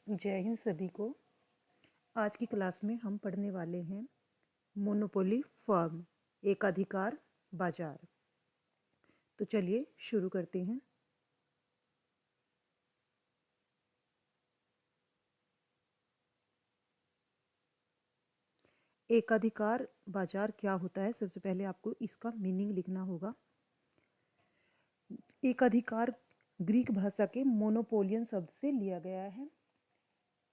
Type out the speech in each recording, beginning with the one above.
जय हिंद सभी को। आज की क्लास में हम पढ़ने वाले हैं मोनोपोली फर्म, एकाधिकार बाजार। तो चलिए शुरू करते हैं। एकाधिकार बाजार क्या होता है? सबसे पहले आपको इसका मीनिंग लिखना होगा। एकाधिकार ग्रीक भाषा के मोनोपोलियन शब्द से लिया गया है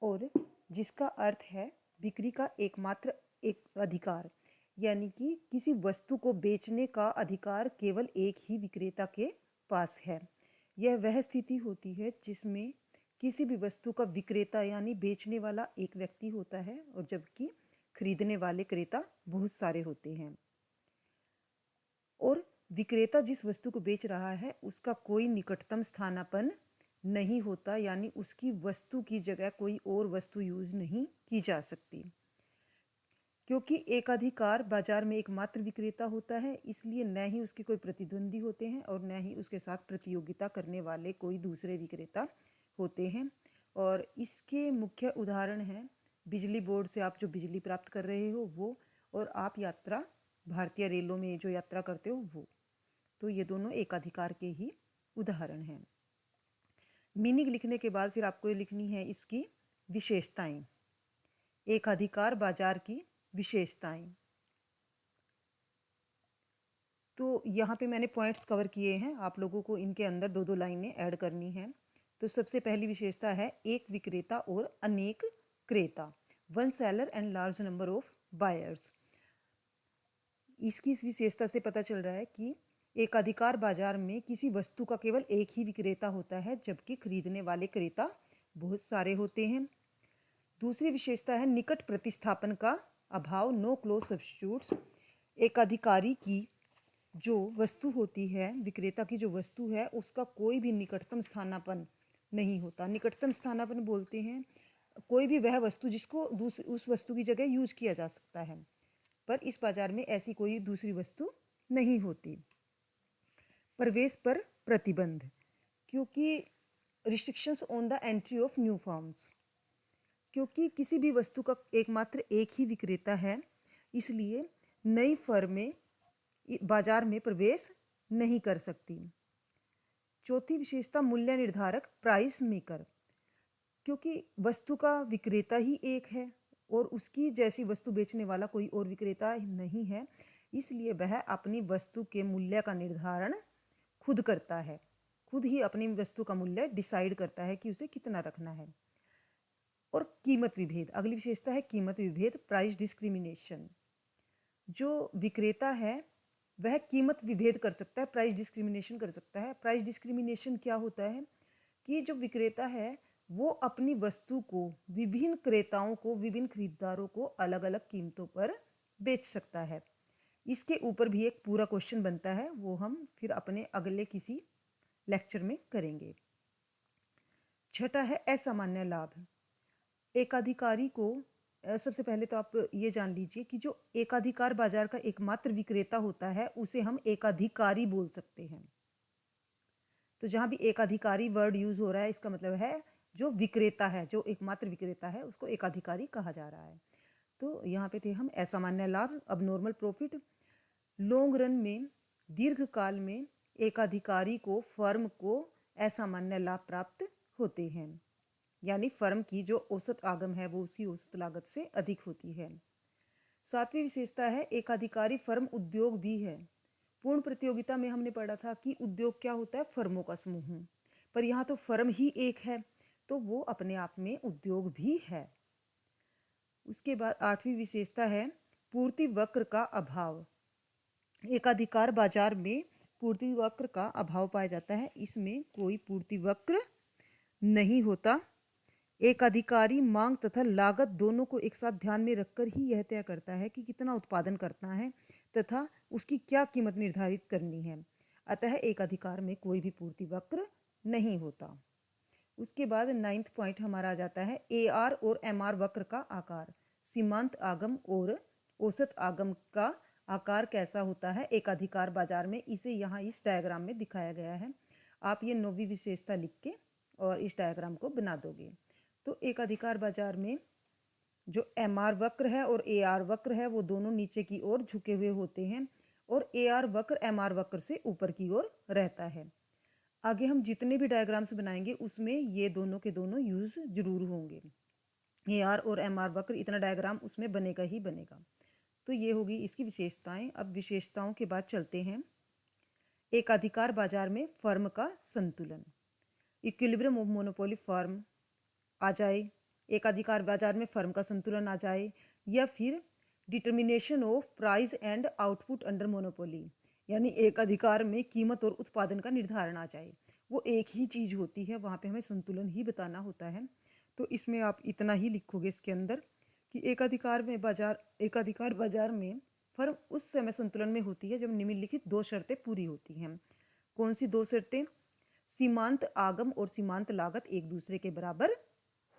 और जिसका अर्थ है बिक्री का एकमात्र एक अधिकार, यानी कि किसी वस्तु को बेचने का अधिकार केवल एक ही विक्रेता के पास है। यह वह स्थिति होती है जिसमें किसी भी वस्तु का विक्रेता यानी बेचने वाला एक व्यक्ति होता है और जबकि खरीदने वाले क्रेता बहुत सारे होते हैं। और विक्रेता जिस वस्तु को बेच रहा है उसका कोई निकटतम स्थानापन्न नहीं होता, यानी उसकी वस्तु की जगह कोई और वस्तु यूज नहीं की जा सकती। क्योंकि एकाधिकार बाजार में एकमात्र विक्रेता होता है, इसलिए न ही उसके कोई प्रतिद्वंदी होते हैं और न ही उसके साथ प्रतियोगिता करने वाले कोई दूसरे विक्रेता होते हैं। और इसके मुख्य उदाहरण हैं बिजली बोर्ड से आप जो बिजली प्राप्त कर रहे हो वो, और आप यात्रा भारतीय रेलों में जो यात्रा करते हो वो। तो ये दोनों एकाधिकार के ही उदाहरण हैं। मीनिंग लिखने के बाद फिर आपको लिखनी है इसकी विशेषताएं। एकाधिकार बाजार की विशेषताएं। तो यहाँ पे मैंने पॉइंट्स कवर किए हैं, आप लोगों को इनके अंदर दो दो लाइनें ऐड करनी हैं। तो सबसे पहली विशेषता है एक विक्रेता और अनेक क्रेता, one seller and large number of buyers. इसकी इस विशेषता से पता चल रहा है कि एकाधिकार बाजार में किसी वस्तु का केवल एक ही विक्रेता होता है जबकि खरीदने वाले क्रेता बहुत सारे होते हैं। दूसरी विशेषता है निकट प्रतिस्थापन का अभाव, नो क्लोज सब्स्टिट्यूट्स। एकाधिकारी की जो वस्तु होती है, विक्रेता की जो वस्तु है, उसका कोई भी निकटतम स्थानापन्न नहीं होता। निकटतम स्थानापन्न बोलते हैं कोई भी वह वस्तु जिसको उस वस्तु की जगह यूज किया जा सकता है, पर इस बाजार में ऐसी कोई दूसरी वस्तु नहीं होती। प्रवेश पर प्रतिबंध, क्योंकि restrictions on the entry of new forms. क्योंकि किसी भी वस्तु का एकमात्र एक ही विक्रेता है, इसलिए नई फर्में बाजार में प्रवेश नहीं कर सकती। चौथी विशेषता मूल्य निर्धारक, प्राइस मेकर। क्योंकि वस्तु का विक्रेता ही एक है और उसकी जैसी वस्तु बेचने वाला कोई और विक्रेता नहीं है, इसलिए वह अपनी वस्तु के मूल्य का निर्धारण खुद करता है। खुद ही अपनी वस्तु का मूल्य डिसाइड करता है कि उसे कितना रखना है। और कीमत विभेद, अगली विशेषता है कीमत विभेद, प्राइस डिस्क्रिमिनेशन। जो विक्रेता है वह कीमत विभेद कर सकता है, प्राइस डिस्क्रिमिनेशन कर सकता है। प्राइस डिस्क्रिमिनेशन क्या होता है कि जो विक्रेता है वो अपनी वस्तु को विभिन्न क्रेताओं को, विभिन्न खरीदारों को अलग अलग कीमतों पर बेच सकता है। इसके ऊपर भी एक पूरा क्वेश्चन बनता है, वो हम फिर अपने अगले किसी लेक्चर में करेंगे। छठा है असामान्य लाभ। एकाधिकारी को सबसे पहले तो आप ये जान लीजिए कि जो एकाधिकार बाजार का एकमात्र विक्रेता होता है उसे हम एकाधिकारी बोल सकते हैं। तो जहां भी एकाधिकारी वर्ड यूज हो रहा है इसका मतलब है जो विक्रेता है, जो एकमात्र विक्रेता है, उसको एकाधिकारी कहा जा रहा है। तो यहाँ पे थे हम असामान्य लाभ, अब नॉर्मल प्रॉफिट। लॉन्ग रन में, दीर्घ काल में एकाधिकारी को, फर्म को असामान्य लाभ प्राप्त होते हैं, यानी फर्म की जो औसत आगम है वो उसकी औसत लागत से अधिक होती है। सातवीं विशेषता है एकाधिकारी फर्म उद्योग भी है। पूर्ण प्रतियोगिता में हमने पढ़ा था कि उद्योग क्या होता है, फर्मों का समूह, पर यहाँ तो फर्म ही एक है तो वो अपने आप में उद्योग भी है। उसके बाद आठवीं विशेषता है पूर्ति वक्र का अभाव। एकाधिकार बाजार में पूर्ति वक्र का अभाव पाया जाता है, इसमें कोई पूर्ति वक्र नहीं होता। एकाधिकारी मांग तथा लागत दोनों को एक साथ ध्यान में रखकर ही यह तय करता है कि कितना उत्पादन करना है तथा उसकी क्या कीमत निर्धारित करनी है। अतः एकाधिकार में कोई भी पूर्ति वक्र नहीं होता। उसके बाद 9वां पॉइंट हमारा आ जाता है AR और MR वक्र का आकार। सीमांत आगम और औसत आगम का आकार कैसा होता है एकाधिकार बाजार में, इसे यहाँ इस डायग्राम में दिखाया गया है। आप ये 9वीं विशेषता लिख के और इस डायग्राम को बना दोगे। तो एक अधिकार बाजार में जो एमआर वक्र है और एआर वक्र है वो दोनों नीचे की ओर झुके हुए होते हैं और एआर वक्र एमआर वक्र से ऊपर की ओर रहता है। आगे हम जितने भी डायग्राम्स बनाएंगे उसमें ये दोनों के दोनों यूज जरूर होंगे। एआर और एमआर वक्र इतना डायग्राम उसमें बनेगा ही बनेगा। तो ये होगी इसकी विशेषताएं। अब विशेषताओं के बाद चलते हैं एक अधिकार बाजार में फर्म का संतुलन। इक्विलिब्रियम ऑफ मोनोपोली फर्म आ जाए, एक अधिकार बाजार में फर्म का संतुलन आ जाए, या फिर determination of price and output under monopoly, यानी एक अधिकार में कीमत और उत्पादन का निर्धारण आ जाए। वो एक ही चीज़ होती है, वहाँ पे हमें संतुलन ही बताना होता है। तो इसमें आप इतना ही लिखोगे इसके अंदर कि एक अधिकार बाजार में फर्म उस समय संतुलन में होती है जब निम्नलिखित दो शर्तें पूरी होती हैं। कौन सी दो शर्तें? सीमांत आगम और सीमांत लागत एक दूसरे के बराबर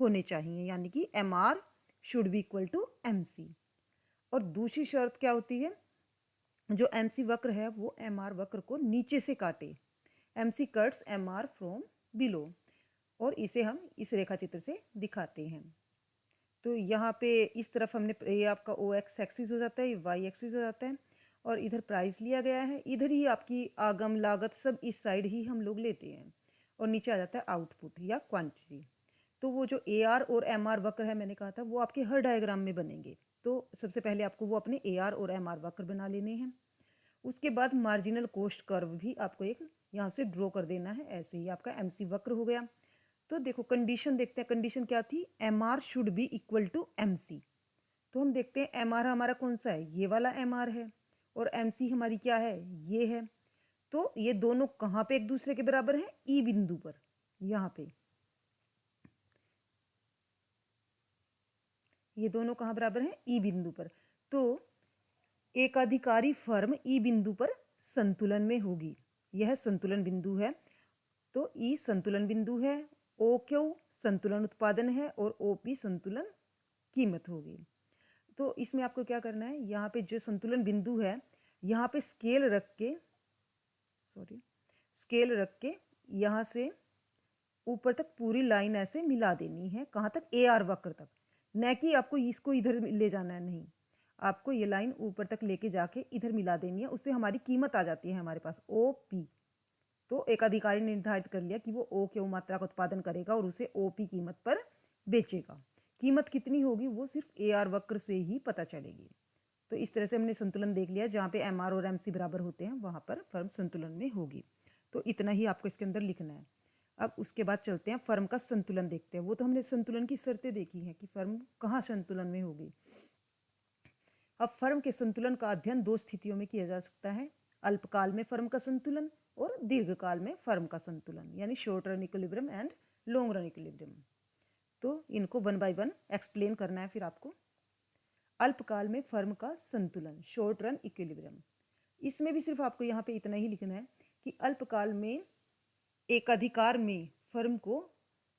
होने चाहिए, यानी कि M R should be equal to M C. और दूसरी शर्त क्या होती है? जो एम सी वक्र है वो एम आर वक्र को नीचे से काटे। M C cuts M R from below, और इसे हम इस रेखा चित्र से दिखाते हैं। तो यहाँ पे इस तरफ हमने, ये आपका ओ एक्स एक्सिस हो जाता है, ये वाई एक्सिस हो जाता है, और इधर प्राइस लिया गया है। इधर ही आपकी आगम लागत सब इस साइड ही हम लोग लेते हैं, और नीचे आ जाता है आउटपुट या क्वांटिटी। तो वो जो ए आर और एम आर वक्र है मैंने कहा था वो आपके हर डायग्राम में बनेंगे। तो सबसे पहले आपको वो अपने ए आर और एम आर वक्र बना लेने हैं। उसके बाद मार्जिनल कॉस्ट कर्व भी आपको एक यहाँ से ड्रॉ कर देना है। ऐसे ही आपका एम सी वक्र हो गया। तो देखो कंडीशन देखते हैं, कंडीशन क्या थी? M R should be equal to M C. तो हम देखते हैं एम आर हमारा कौन सा है? ये वाला एम आर है, और एम सी हमारी क्या है? ये है। तो ये दोनों कहाँ पे एक दूसरे के बराबर है? ई बिंदु पर, यहाँ पे ये दोनों कहाँ बराबर है? ई बिंदु पर। तो एकाधिकारी फर्म ई बिंदु पर संतुलन में होगी। यह संतुलन बिंदु है। तो ई संतुलन बिंदु है, ओ क्यू संतुलन उत्पादन है, और ओ पी संतुलन कीमत होगी। तो इसमें आपको क्या करना है? यहाँ पे जो संतुलन बिंदु है यहाँ पे स्केल रख के यहाँ से ऊपर तक पूरी लाइन ऐसे मिला देनी है। कहाँ तक? ए आर वक्र तक। न कि आपको इसको इधर ले जाना है, नहीं, आपको ये लाइन ऊपर तक लेके जाके इधर मिला देनी है। उससे हमारी कीमत आ जाती है हमारे पास ओ पी। तो एक अधिकारी ने निर्धारित कर लिया कि वो ओ क्यू मात्रा का उत्पादन करेगा और उसे ओ पी कीमत पर बेचेगा। कीमत कितनी होगी वो सिर्फ ए आर वक्र से ही पता चलेगी। तो इस तरह से हमने संतुलन देख लिया। जहाँ पे एम आर और एम सी बराबर होते हैं वहाँ पर फर्म संतुलन में होगी। तो इतना ही आपको इसके अंदर लिखना है। अब उसके बाद चलते हैं फर्म का संतुलन देखते हैं। वो तो हमने संतुलन की शर्तें देखी हैं कि फर्म कहाँ संतुलन में होगी। अब फर्म के संतुलन का अध्ययन दो स्थितियों में किया जा सकता है: अल्पकाल में फर्म का संतुलन और दीर्घकाल में फर्म का संतुलन, यानी short run equilibrium and long run equilibrium. तो इनको वन बाय वन एक्सप्लेन करना है फिर आपको। अल्पकाल में फर्म का संतुलन, शॉर्ट रन इक्विलिब्रियम, इसमें भी सिर्फ आपको यहाँ पे इतना ही लिखना है कि अल्पकाल में एक अधिकार में फर्म को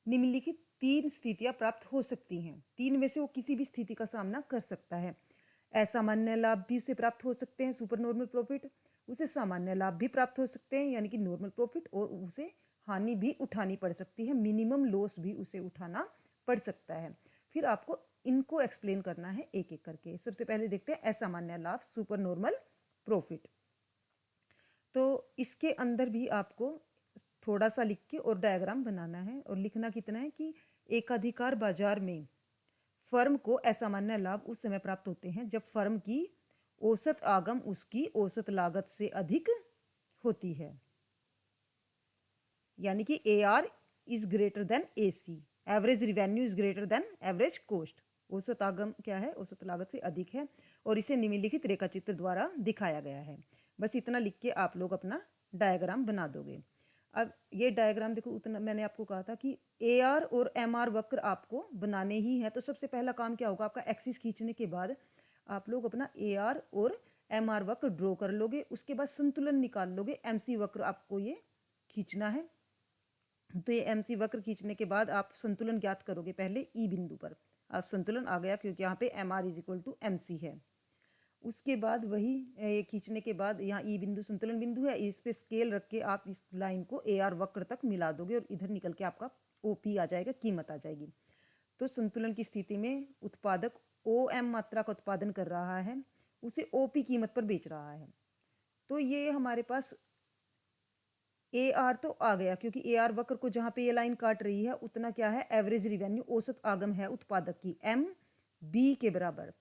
निम्नलिखित तीन स्थितियां प्राप्त हो सकती हैं। तीन में से वो किसी भी स्थिति का सामना कर सकता है। असामान्य लाभ भी उसे प्राप्त हो सकते हैं, सुपर नॉर्मल प्रॉफिट, उसे सामान्य लाभ भी प्राप्त हो सकते हैं यानी कि नॉर्मल प्रॉफिट, और उसे हानि भी उठानी पड़ सकती है, मिनिमम लॉस भी उसे उठाना पड़ सकता है। फिर आपको इनको एक्सप्लेन करना है एक एक करके। सबसे पहले देखते हैं असामान्य लाभ, सुपर नॉर्मल प्रॉफिट। तो इसके अंदर भी आपको थोड़ा सा लिख के और डायग्राम बनाना है, और लिखना कितना है कि एकाधिकार बाजार में फर्म को असामान्य लाभ उस समय प्राप्त होते हैं जब फर्म की औसत आगम उसकी औसत लागत से अधिक होती है, यानी कि A R is greater than A C, average revenue is greater than average cost. औसत आगम क्या है? औसत लागत से अधिक है, और इसे निम्नलिखित रेखा चित्र द्वारा दिखाया गया है। बस इतना लिख के आप लोग अपना डायग्राम बना दोगे। अब ये डायग्राम देखो, उतना मैंने आपको कहा था कि ए आर और एम आर वक्र आपको बनाने ही है। तो सबसे पहला काम क्या होगा? आपका एक्सिस खींचने के बाद आप लोग अपना ए आर और एम आर वक्र ड्रॉ कर लोगे। उसके बाद संतुलन निकाल लोगे। एम सी वक्र आपको ये खींचना है। तो ये एम सी वक्र खींचने के बाद आप संतुलन ज्ञात करोगे पहले ई बिंदु पर। अब संतुलन आ गया क्योंकि यहाँ पे M R is equal to M C है। उसके बाद वही ये खींचने के बाद यहाँ ई बिंदु संतुलन बिंदु है, इस पे स्केल रख के आप इस लाइन को ए आर वक्र तक मिला दोगे, और इधर निकल के आपका ओ पी आ जाएगा, कीमत आ जाएगी। तो संतुलन की स्थिति में उत्पादक OM मात्रा का उत्पादन कर रहा है, उसे OP कीमत पर बेच रहा है। तो ये हमारे पास AR तो आ गया, क्योंकि AR वक्र को जहाँ पे ये लाइन काट रही है उतना क्या है, एवरेज रिवेन्यू, औसत आगम है उत्पादक की, MB के बराबर।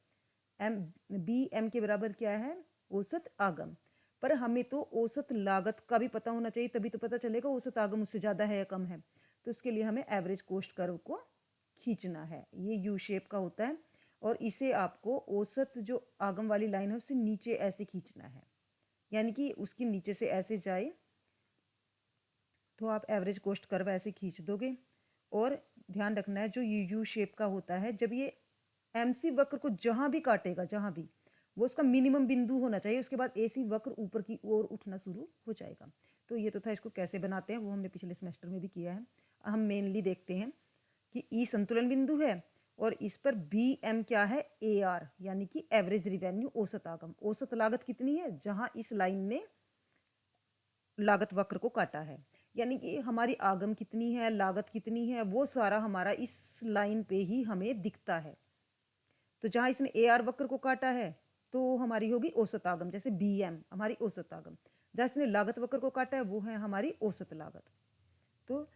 MB के बराबर क्या है, औसत आगम। पर हमें तो औसत लागत का भी पता होना चाहिए, तभी तो पता चलेगा औसत आगम उससे ज़्यादा है या कम है। तो इसके लिए हमें एवरेज कॉस्ट कर्व को खींचना है। ये यू शेप का होता है और इसे आपको औसत जो आगम वाली लाइन है उससे नीचे ऐसे खींचना है, यानी कि उसकी नीचे से ऐसे जाए तो आप एवरेज कॉस्ट कर्व ऐसे खींच दोगे। और ध्यान रखना है जो यू शेप का होता है, जब ये MC वक्र को जहां भी काटेगा, जहां भी, वो उसका मिनिमम बिंदु होना चाहिए, उसके बाद AC वक्र ऊपर की ओर उठना शुरू हो जाएगा। तो ये तो था, इसको कैसे बनाते हैं वो हमने पिछले सेमेस्टर में भी किया है। हम मेनली देखते हैं कि E संतुलन बिंदु है और इस पर BM क्या है, AR यानी कि एवरेज रिवेन्यू, औसत आगम। औसत लागत कितनी है, जहां इस लाइन ने लागत वक्र को काटा है, यानी कि हमारी आगम कितनी है, लागत कितनी है, वो सारा हमारा इस लाइन पे ही हमें दिखता है। तो जहां इसने AR वक्र को काटा है तो हमारी होगी औसत आगम, जैसे BM हमारी औसत आगम। जहां इसने लागत वक्र को काटा है वो है हमारी औसत लागत। तो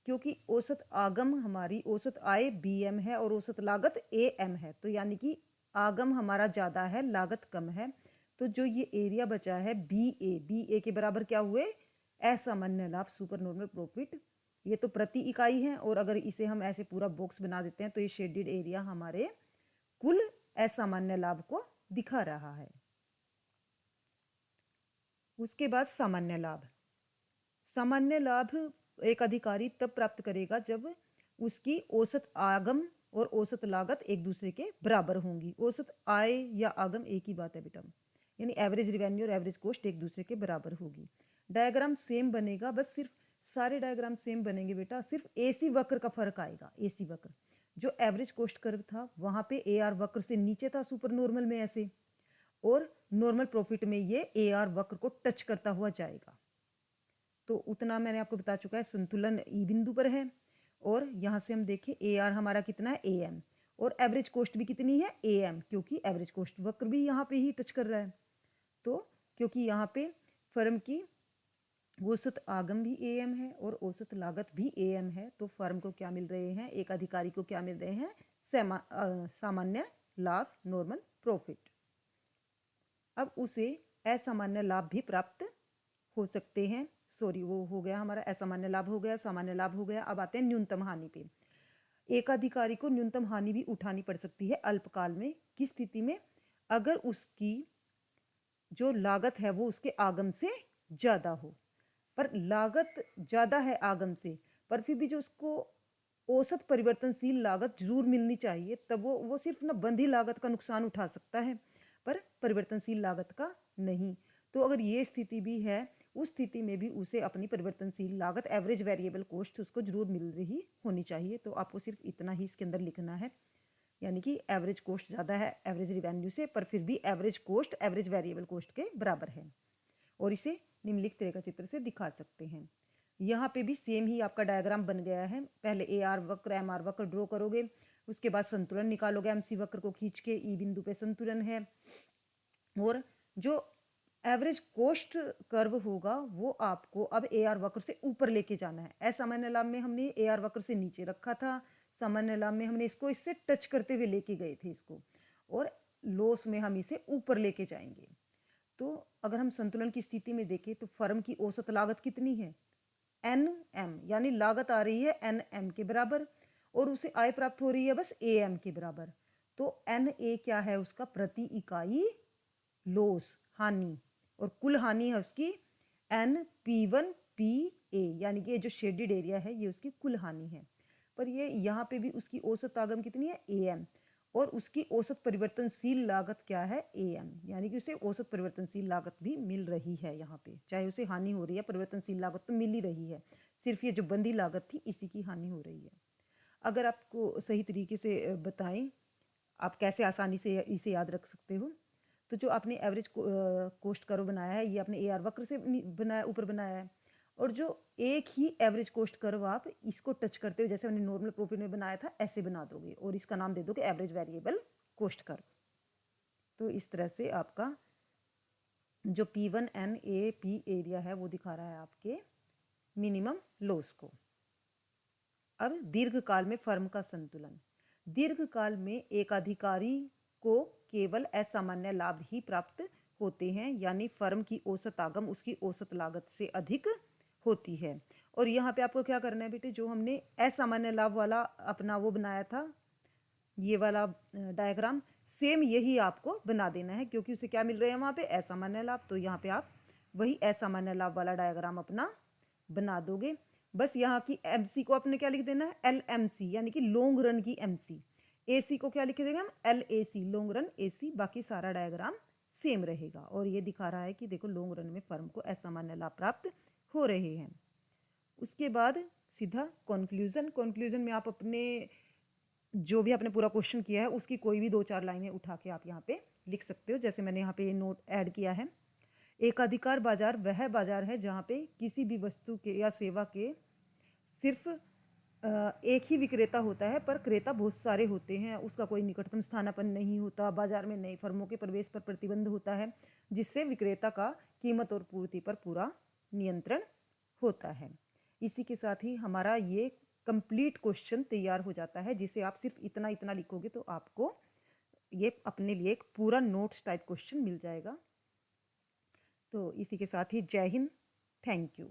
क्योंकि औसत आगम हमारी, औसत आय BM है और औसत लागत AM है, तो यानी कि आगम हमारा ज़्यादा है, लागत कम है। तो जो ये एरिया बचा है BA के बराबर क्या हुए, असामान्य लाभ, सुपर नॉर्मल प्रॉफिट। ये तो प्रति इकाई है, और अगर इसे हम ऐसे पूरा बॉक्स बना देते हैं तो ये शेडेड एरिया हमारे कुल असामान्य लाभ को दिखा रहा है। उसके बाद सामान्य लाभ। सामान्य लाभ एक अधिकारी तब प्राप्त करेगा जब उसकी औसत आगम और औसत लागत एक दूसरे के बराबर होंगी। औसत आय या आगम एक ही बात है बेटा, यानी एवरेज रिवेन्यू और एवरेज कॉस्ट एक दूसरे के बराबर होगी। डायग्राम सेम बनेगा, बस सिर्फ सारे डायग्राम सेम बनेंगे बेटा, सिर्फ AC वक्र का फर्क आएगा। AC वक्र जो एवरेज कॉस्ट कर्व था वहां पे AR वक्र से नीचे था, सुपर नॉर्मल में ऐसे, और नॉर्मल प्रॉफिट में ये AR वक्र को टच करता हुआ जाएगा। तो उतना मैंने आपको बता चुका है, संतुलन E बिंदु पर है। और यहाँ से हम देखें AR हमारा कितना है, AM, और एवरेज कॉस्ट भी कितनी है, AM, क्योंकि एवरेज कॉस्ट वक्र भी यहाँ पे ही टच कर रहा है। तो क्योंकि यहाँ पे फर्म की औसत आगम भी AM है और औसत लागत भी AM है, तो फर्म को क्या मिल रहे हैं, एक अधिकारी को क्या मिल रहे हैं, सामान्य लाभ, नॉर्मल प्रॉफिट। अब उसे असामान्य लाभ भी प्राप्त हो सकते हैं। सॉरी, वो हो गया हमारा असामान्य लाभ हो गया, सामान्य लाभ हो गया। अब आते हैं न्यूनतम हानि पे। एक अधिकारी को न्यूनतम हानि भी उठानी पड़ सकती है अल्पकाल में। किस स्थिति में, अगर उसकी जो लागत है वो उसके आगम से ज्यादा हो। पर लागत ज्यादा है आगम से, पर फिर भी जो उसको औसत परिवर्तनशील लागत जरूर मिलनी चाहिए, तब वो सिर्फ ना बंधी लागत का नुकसान उठा सकता है, पर परिवर्तनशील लागत का नहीं। तो अगर ये स्थिति भी है, उस स्थिति में भी उसे अपनी परिवर्तनशील लागत, एवरेज वेरिएबल कॉस्ट उसको जरूर मिल रही होनी चाहिए। तो आपको सिर्फ इतना ही इसके अंदर लिखना है, यानी कि एवरेज कॉस्ट ज़्यादा है एवरेज रिवेन्यू से, पर फिर भी average cost average variable cost के बराबर है। और इसे निम्नलिखित रेखा चित्र से दिखा सकते हैं। यहाँ पे भी सेम ही आपका डायग्राम बन गया है। पहले AR वक्र, MR वक्र ड्रॉ करोगे, उसके बाद संतुलन निकालोगे, MC वक्र को खींच के, E बिंदु पे संतुलन है, और जो एवरेज कॉस्ट कर्व होगा वो आपको अब AR वक्र से ऊपर लेके जाना है। असामान्य लाभ में हमने AR वक्र से नीचे रखा था, सामान्य लाभ में हमने इसको इससे टच करते हुए लेके गए थे इसको, और लॉस में हम इसे ऊपर लेके जाएंगे। तो अगर हम संतुलन की स्थिति में देखें तो फर्म की औसत लागत कितनी है, NM, यानी लागत आ रही है NM के बराबर, और उसे आय प्राप्त हो रही है बस AM के बराबर। तो NA क्या है, उसका प्रति इकाई लॉस, हानि, और कुल हानि है उसकी NP1PA, यानी कि ये जो शेडेड एरिया है ये उसकी कुल हानि है। पर ये यहाँ पे भी उसकी औसत आगम कितनी है, AM, और उसकी औसत परिवर्तनशील लागत क्या है, AM, यानी कि उसे औसत परिवर्तनशील लागत भी मिल रही है। यहाँ पे चाहे उसे हानि हो रही है, परिवर्तनशील लागत तो मिल ही रही है, सिर्फ ये जो बंधी लागत थी इसी की हानि हो रही है। अगर आपको सही तरीके से बताएं आप कैसे आसानी से इसे याद रख सकते हो, तो जो आपने एवरेज कोस्ट कर्व बनाया है ये आपने AR वक्र से बनाया, ऊपर बनाया है, और जो एक ही एवरेज कॉस्ट कर्व आप इसको टच करते हुए, जैसे हमने नॉर्मल प्रॉफिट में बनाया था, ऐसे बना दोगे और इसका नाम दे दोगे एवरेज वेरिएबल कॉस्ट कर्व। तो इस तरह से आपका जो P1NAP एरिया है वो दिखा रहा है आपके मिनिमम लॉस को। अब दीर्घकाल में फर्म का संतुलन। दीर्घकाल में एकाधिकारी को केवल असामान्य लाभ ही प्राप्त होते हैं, यानी फर्म की औसत आगम उसकी औसत लागत से अधिक होती है। और यहाँ पे आपको क्या करना है बेटे, जो हमने असामान्य लाभ वाला अपना वो बनाया था, ये वाला डायग्राम, सेम यही आपको बना देना है, क्योंकि उसे क्या मिल रहे हैं वहाँ पे, असामान्य लाभ। तो यहाँ पे आप वही असामान्य लाभ वाला डायग्राम अपना बना दोगे। बस यहाँ की एमसी को आपने क्या लिख देना है, LMC, यानी कि लॉन्ग रन की एमसी। AC को क्या लिख देंगे हम, LAC, लॉन्ग रन AC। बाकी सारा डायग्राम सेम रहेगा और ये दिखा रहा है कि देखो लॉन्ग रन में फर्म को असामान्य लाभ प्राप्त हो रहे हैं। उसके बाद सीधा कंक्लूजन। कंक्लूजन में आप अपने जो भी आपने पूरा क्वेश्चन किया है उसकी कोई भी 2-4 लाइनें उठा के आप यहाँ पे लिख सकते हो। जैसे मैंने यहाँ पे ये नोट ऐड किया है, एकाधिकार बाजार वह बाजार है जहाँ पे किसी भी वस्तु के या सेवा के सिर्फ एक ही विक्रेता होता है, पर क्रेता बहुत सारे होते हैं, उसका कोई निकटतम स्थानापन्न नहीं होता, बाजार में नई फर्मों के प्रवेश पर प्रतिबंध होता है, जिससे विक्रेता का कीमत और पूर्ति पर पूरा नियंत्रण होता है। इसी के साथ ही हमारा ये कंप्लीट क्वेश्चन तैयार हो जाता है, जिसे आप सिर्फ इतना इतना लिखोगे तो आपको ये अपने लिए एक पूरा नोट्स टाइप क्वेश्चन मिल जाएगा। तो इसी के साथ ही जय हिंद, थैंक यू।